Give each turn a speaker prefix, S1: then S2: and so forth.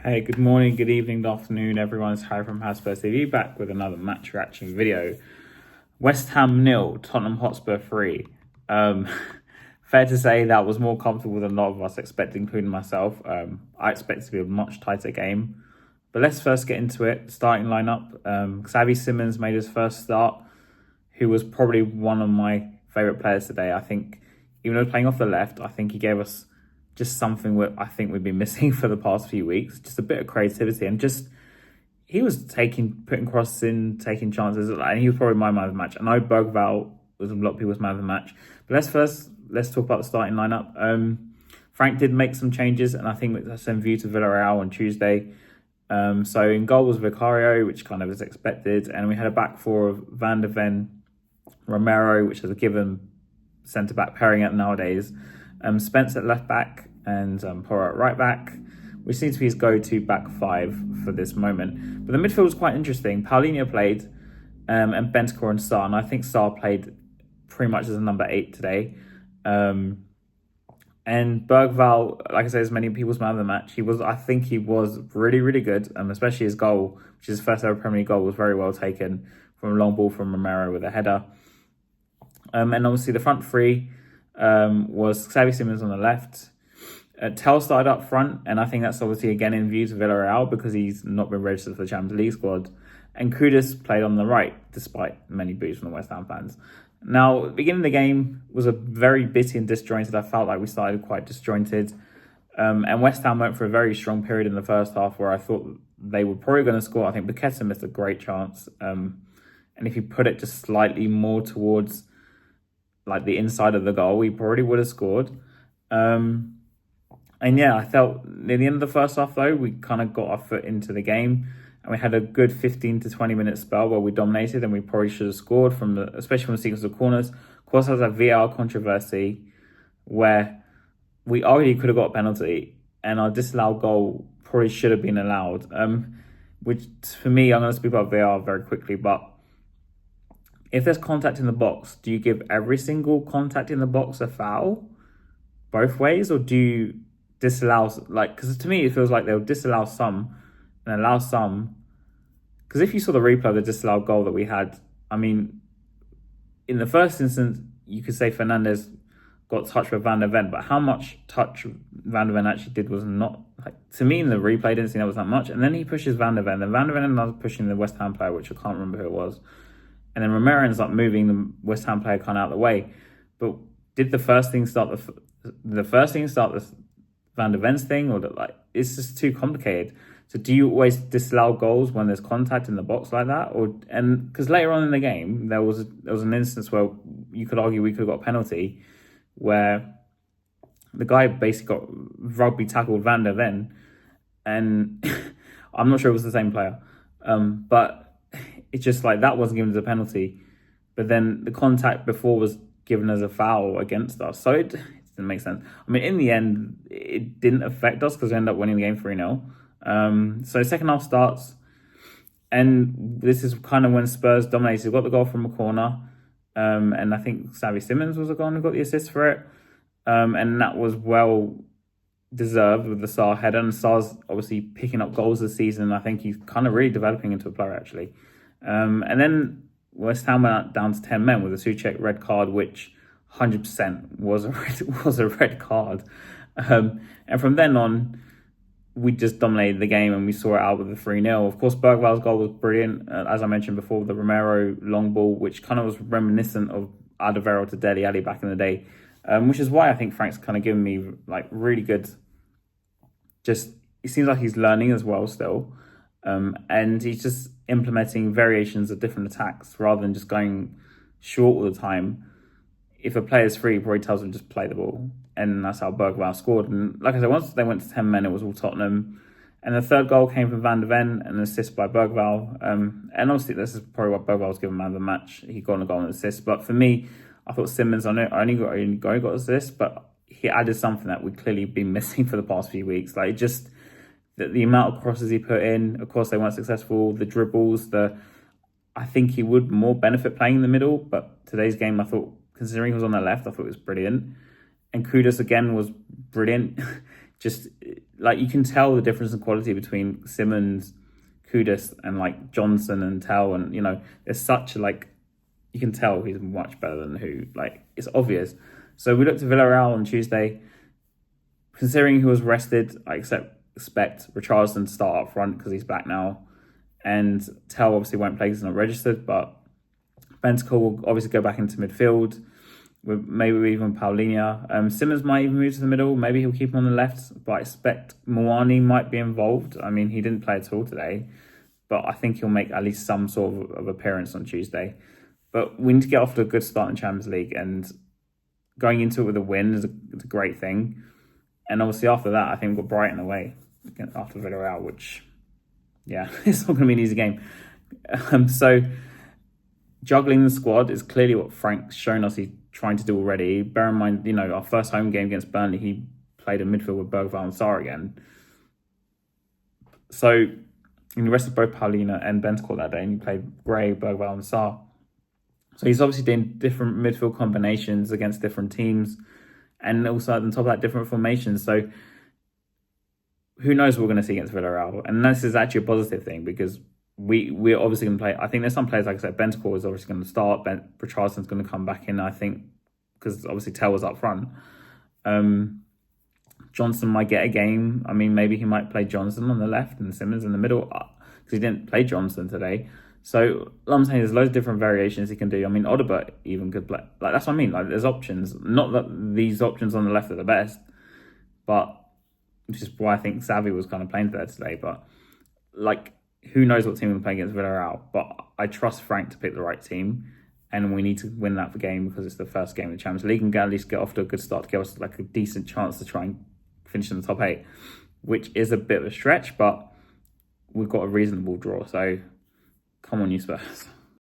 S1: Hey, good morning, good evening, good afternoon, everyone. It's Harry from Spurs TV back with another match reaction video. West Ham 0, Tottenham Hotspur 3. Um, Fair to say that was more comfortable than a lot of us expected, including myself. I expect it to be a much tighter game. But let's first get into it. Starting lineup. Xavi Simons made his first start, who was probably one of my favourite players today. I think, even though playing off the left, I think he gave us just something I think we've been missing for the past few weeks. Just a bit of creativity and just he was putting crosses in, taking chances, and he was probably my man of the match. I know Bergval was a lot of people's man of the match, but let's talk about the starting lineup. Frank did make some changes, and I think that's in view to Villarreal on Tuesday. So in goal was Vicario, which kind of is expected, and we had a back four of Van der Ven, Romero, which is a given centre back pairing at nowadays. Spence at left back and Porro at right back, which seems to be his go-to back five for this moment. But the midfield was quite interesting. Paulinho played and Bentancur and Sarr, and I think Sarr played pretty much as a number 8 today. And Bergval, like I said, is many people's man of the match. I think he was really, really good, especially his goal, which is his first ever Premier League goal, was very well taken from a long ball from Romero with a header. And obviously the front three was Xavi Simons on the left. Tel started up front, and I think that's obviously again in view to Villarreal because he's not been registered for the Champions League squad. And Kudus played on the right, despite many boos from the West Ham fans. Now, the beginning of the game was a very bitty and disjointed. I felt like we started quite disjointed. And West Ham went for a very strong period in the first half where I thought they were probably going to score. I think Paqueta missed a great chance. And if he put it just slightly more towards like the inside of the goal, we probably would have scored. And yeah, I felt near the end of the first half, though, we kind of got our foot into the game. And we had a good 15 to 20 minute spell where we dominated and we probably should have scored, especially from the sequence of corners. Of course, there was a VAR controversy where we already could have got a penalty and our disallowed goal probably should have been allowed. Which, for me, I'm going to speak about VAR very quickly, but if there's contact in the box, do you give every single contact in the box a foul both ways, or do you disallow, because to me it feels like they'll disallow some and allow some? Because if you saw the replay of the disallowed goal that we had, I mean, in the first instance, you could say Fernandes got touched with Van der Ven, but how much touch Van der Ven actually did was not, to me in the replay, I didn't see that was that much. And then he pushes Van der Ven, then Van der Ven ended up pushing the West Ham player, which I can't remember who it was. And then Romero ends up moving the West Ham player kind of out of the way. But did the first thing start this Van der Ven's thing, or it's just too complicated? So do you always disallow goals when there's contact in the box like that, and because later on in the game there was an instance where you could argue we could have got a penalty where the guy basically got rugby tackled Van der Ven, and I'm not sure it was the same player, but it's just like that wasn't given as a penalty, but then the contact before was given as a foul against us. So it didn't make sense. I mean, in the end, it didn't affect us because we ended up winning the game 3-0. So second half starts, and this is kind of when Spurs dominated. We got the goal from a corner, and I think Xavi Simons was the guy who got the assist for it. And that was well deserved with the Sarr header. And Sarr's obviously picking up goals this season. I think he's kind of really developing into a player, actually. And then West Ham went down to 10 men with a Souček red card, which 100% was a red card. And from then on, we just dominated the game and we saw it out with the 3-0. Of course, Bergval's goal was brilliant. As I mentioned before, the Romero long ball, which kind of was reminiscent of Alderweireld to Dele Alli back in the day, which is why I think Frank's kind of given me really good. Just, it seems like he's learning as well still. And he's just implementing variations of different attacks rather than just going short all the time. If a player's free, he probably tells him just play the ball. And that's how Bergval scored. And like I said, once they went to 10 men, it was all Tottenham. And the third goal came from Van der Ven, an assist by Bergval. And obviously, this is probably what Bergval was given man of the match. He got a goal and assist. But for me, I thought Simmons only got assist, but he added something that we've clearly been missing for the past few weeks. The amount of crosses he put in, of course, they weren't successful. The dribbles, I think he would more benefit playing in the middle. But today's game, I thought, considering he was on the left, I thought it was brilliant. And Kudus again was brilliant. just like you can tell the difference in quality between Simmons, Kudus, and like Johnson and Tell, and there's such like you can tell he's much better than who. Like it's obvious. So we looked at Villarreal on Tuesday. Considering he was rested, I expect Richarlison to start up front because he's back now, and Tell obviously won't play because he's not registered, but Bentancur will obviously go back into midfield. With maybe even Paulinho. Simmons might even move to the middle. Maybe he'll keep him on the left, but I expect Moani might be involved. I mean, he didn't play at all today, but I think he'll make at least some sort of appearance on Tuesday. But we need to get off to a good start in Champions League, and going into it with a win is a great thing. And obviously after that, I think we've got Brighton away after Villarreal, which, yeah, it's not going to be an easy game. So juggling the squad is clearly what Frank's shown us he's trying to do already. Bear in mind, our first home game against Burnley, he played in midfield with Bergvall and Sarr again. So he rested both Paulinho and Bentancur that day, and he played Gray, Bergvall and Sarr. So he's obviously doing different midfield combinations against different teams, and also on top of that, different formations. So who knows what we're going to see against Villarreal? And this is actually a positive thing because we're obviously going to play. I think there's some players, like I said, Bentancur is obviously going to start. Richarlison's going to come back in, I think, because obviously Tell was up front. Johnson might get a game. I mean, maybe he might play Johnson on the left and Simmons in the middle because he didn't play Johnson today. So I'm saying there's loads of different variations he can do. I mean, Odegaard even could play. Like that's what I mean. Like there's options. Not that these options on the left are the best, but which is why I think Xavi was kind of playing there today. But like, who knows what team we're playing against Villarreal? But I trust Frank to pick the right team, and we need to win that game because it's the first game of the Champions League and at least get off to a good start to give us like a decent chance to try and finish in the top 8, which is a bit of a stretch, but we've got a reasonable draw. So come on, you Spurs.